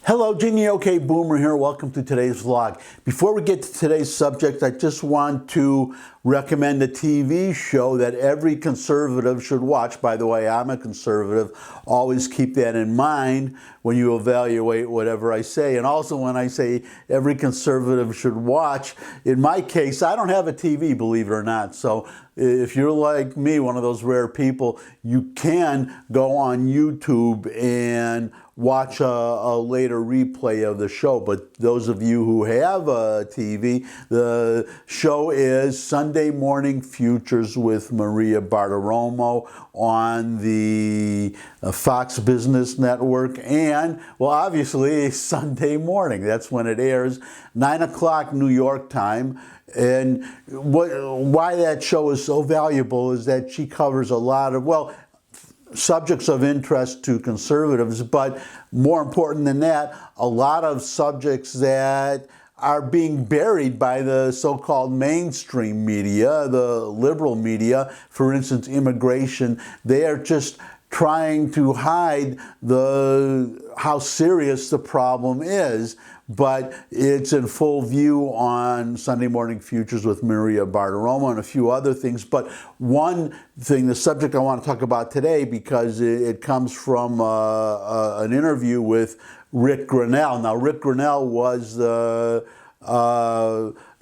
Hello, Genie OK Boomer here. Welcome to today's vlog. Before we get to today's subject, I just want to recommend a TV show that every conservative should watch. By the way, I'm a conservative. Always keep that in mind when you evaluate whatever I say. And also when I say every conservative should watch, in my case, I don't have a TV, believe it or not. So if you're like me, one of those rare people, you can go on YouTube and watch a later replay of the show. But those of you who have a TV, the show is Sunday Morning Futures with Maria Bartiromo on the Fox Business Network, and, well, obviously Sunday morning. That's when it airs, 9 o'clock New York time. And why that show is so valuable is that she covers a lot of, well, subjects of interest to conservatives, but more important than that, a lot of subjects that are being buried by the so-called mainstream media, the liberal media. For instance, immigration. They are just trying to hide how serious the problem is, but it's in full view on Sunday Morning Futures with Maria Bartiromo and a few other things. But one thing, the subject I want to talk about today, because it comes from an interview with Rick Grinnell. Now, Rick Grinnell was the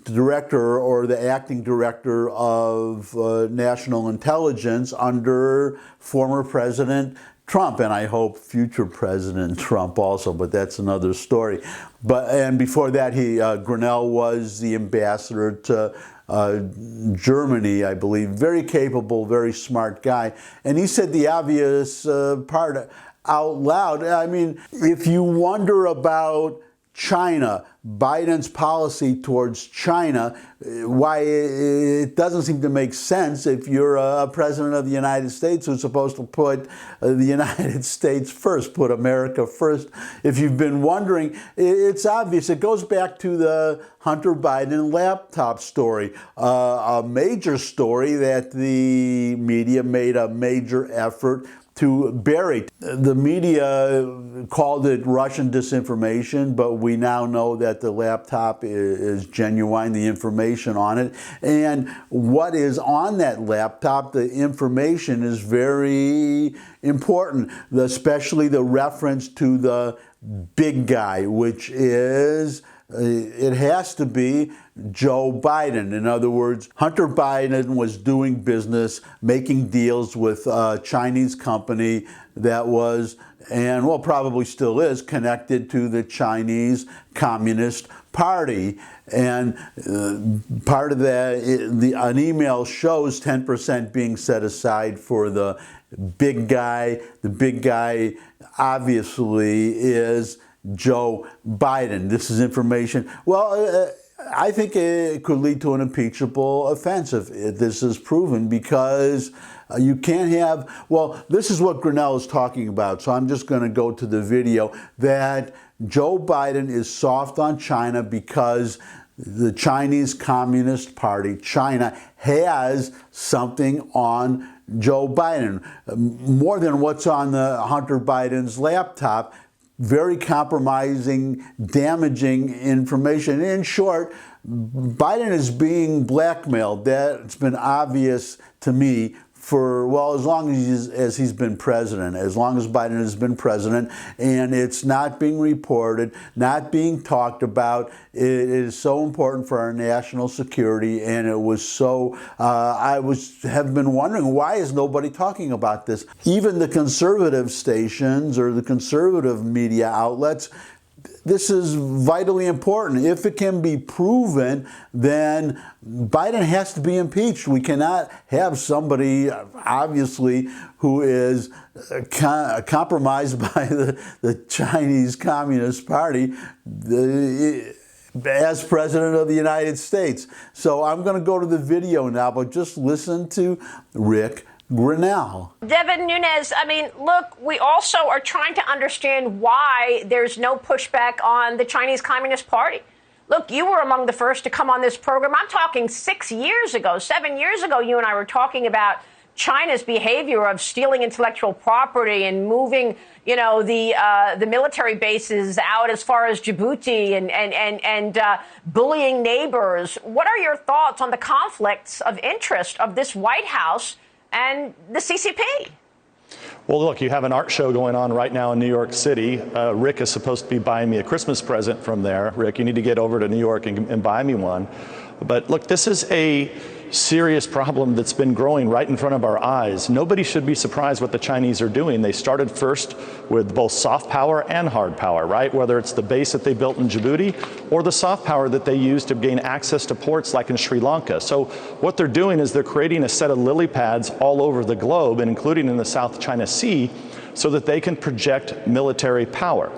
director or the acting director of national intelligence under former President Trump, and I hope future President Trump also, but that's another story. And before that, Grinnell was the ambassador to Germany, I believe. Very capable, very smart guy. And he said the obvious part out loud. I mean, if you wonder about China, Biden's policy towards China, why it doesn't seem to make sense if you're a president of the United States who's supposed to put the United States first, put America first. If you've been wondering, it's obvious. It goes back to the Hunter Biden laptop story, a major story that the media made a major effort to bury. The media called it Russian disinformation, but we now know that the laptop is genuine, the information on it. And what is on that laptop, the information, is very important, especially the reference to the big guy, which is, it has to be Joe Biden. In other words, Hunter Biden was doing business, making deals with a Chinese company that was, and well, probably still is, connected to the Chinese Communist Party. And part of that, an email shows 10% being set aside for the big guy. The big guy obviously is Joe Biden. This is information. Well, I think it could lead to an impeachable offense if this is proven, because you can't have, well, this is what Grinnell is talking about, so I'm just going to go to the video, that Joe Biden is soft on China because the Chinese Communist Party, China, has something on Joe Biden, more than what's on the Hunter Biden's laptop. Very compromising, damaging information. In short, Biden is being blackmailed. That's been obvious to me for, well, as long as he's been president, as long as Biden has been president, and it's not being reported, not being talked about. It is so important for our national security, and it was so, have been wondering, why is nobody talking about this? Even the conservative stations or the conservative media outlets, this is vitally important. If it can be proven, then Biden has to be impeached. We cannot have somebody, obviously, who is compromised by the Chinese Communist Party as President of the United States. So I'm going to go to the video now, but just listen to Rick Grinnell. Devin Nunes, I mean, look, we also are trying to understand why there's no pushback on the Chinese Communist Party. Look, you were among the first to come on this program. I'm talking 6 years ago, 7 years ago, you and I were talking about China's behavior of stealing intellectual property and moving, the military bases out as far as Djibouti and bullying neighbors. What are your thoughts on the conflicts of interest of this White House and the CCP? Well, look, you have an art show going on right now in New York City. Rick is supposed to be buying me a Christmas present from there. Rick, you need to get over to New York and buy me one. But look, this is a serious problem that's been growing right in front of our eyes. Nobody should be surprised what the Chinese are doing. They started first with both soft power and hard power, right? Whether it's the base that they built in Djibouti or the soft power that they used to gain access to ports like in Sri Lanka. So what they're doing is they're creating a set of lily pads all over the globe, and including in the South China Sea, so that they can project military power.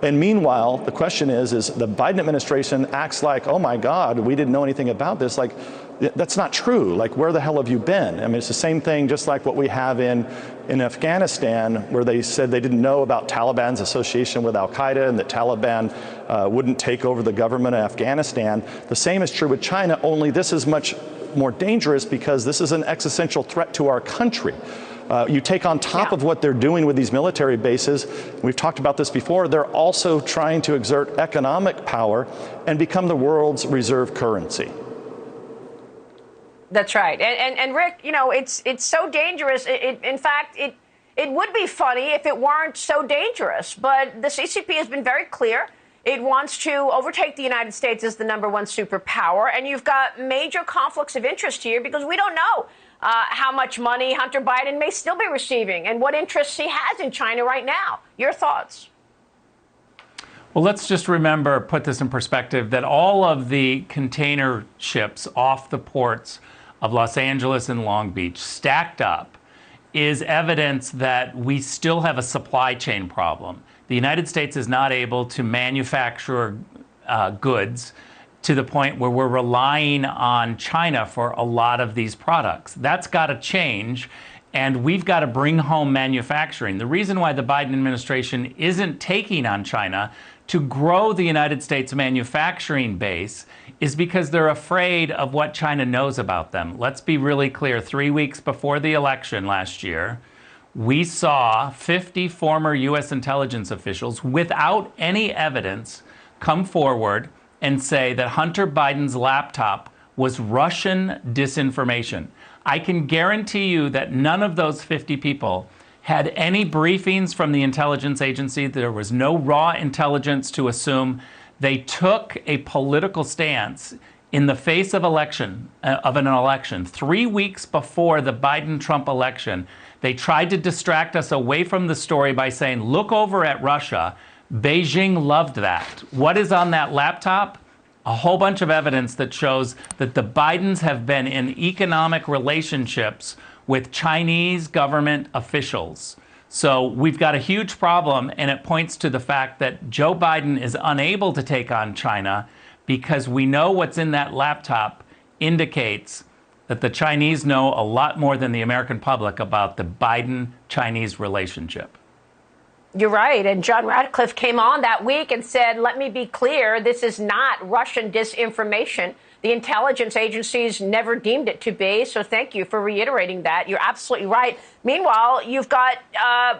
And meanwhile, the question is the Biden administration acts like, oh my God, we didn't know anything about this. Like, that's not true. Like, where the hell have you been? I mean, it's the same thing just like what we have in Afghanistan, where they said they didn't know about Taliban's association with al-Qaeda and that Taliban wouldn't take over the government of Afghanistan. The same is true with China, only this is much more dangerous because this is an existential threat to our country. You take on top of what they're doing with these military bases, we've talked about this before, they're also trying to exert economic power and become the world's reserve currency. That's right. And Rick, it's so dangerous. In fact, it would be funny if it weren't so dangerous. But the CCP has been very clear. It wants to overtake the United States as the #1 superpower. And you've got major conflicts of interest here because we don't know how much money Hunter Biden may still be receiving and what interests he has in China right now. Your thoughts? Well, let's just remember, put this in perspective, that all of the container ships off the ports of Los Angeles and Long Beach stacked up is evidence that we still have a supply chain problem. The United States is not able to manufacture goods to the point where we're relying on China for a lot of these products. That's got to change, and we've got to bring home manufacturing. The reason why the Biden administration isn't taking on China to grow the United States manufacturing base is because they're afraid of what China knows about them. Let's be really clear. 3 weeks before the election last year, we saw 50 former U.S. intelligence officials without any evidence come forward and say that Hunter Biden's laptop was Russian disinformation. I can guarantee you that none of those 50 people had any briefings from the intelligence agency. There was no raw intelligence to assume. They took a political stance in the face of an election. 3 weeks before the Biden-Trump election, they tried to distract us away from the story by saying, look over at Russia. Beijing loved that. What is on that laptop? A whole bunch of evidence that shows that the Bidens have been in economic relationships with Chinese government officials. So we've got a huge problem, and it points to the fact that Joe Biden is unable to take on China because we know what's in that laptop indicates that the Chinese know a lot more than the American public about the Biden-Chinese relationship. You're right. And John Ratcliffe came on that week and said, let me be clear, this is not Russian disinformation. The intelligence agencies never deemed it to be. So thank you for reiterating that. You're absolutely right. Meanwhile, you've got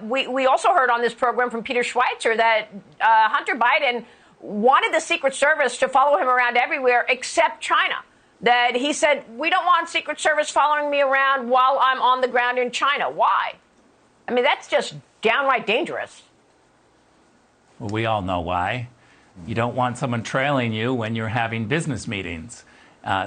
we also heard on this program from Peter Schweitzer that Hunter Biden wanted the Secret Service to follow him around everywhere except China. That he said, we don't want Secret Service following me around while I'm on the ground in China. Why? I mean, that's just downright dangerous. Well, we all know why. You don't want someone trailing you when you're having business meetings.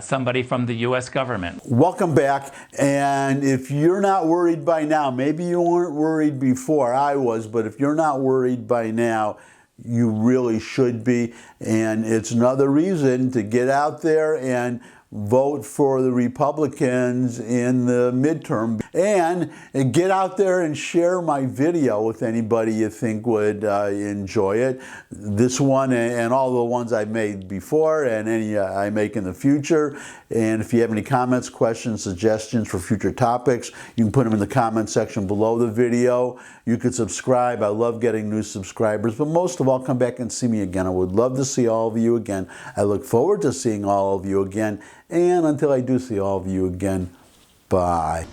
Somebody from the U.S. government. Welcome back. And if you're not worried by now, maybe you weren't worried before, I was, but if you're not worried by now, you really should be. And it's another reason to get out there and vote for the Republicans in the midterm, and get out there and share my video with anybody you think would enjoy it. This one and all the ones I've made before and any I make in the future. And if you have any comments, questions, suggestions for future topics, you can put them in the comment section below the video. You could subscribe. I love getting new subscribers, but most of all, come back and see me again. I would love to see all of you again. I look forward to seeing all of you again. And until I do see all of you again, bye.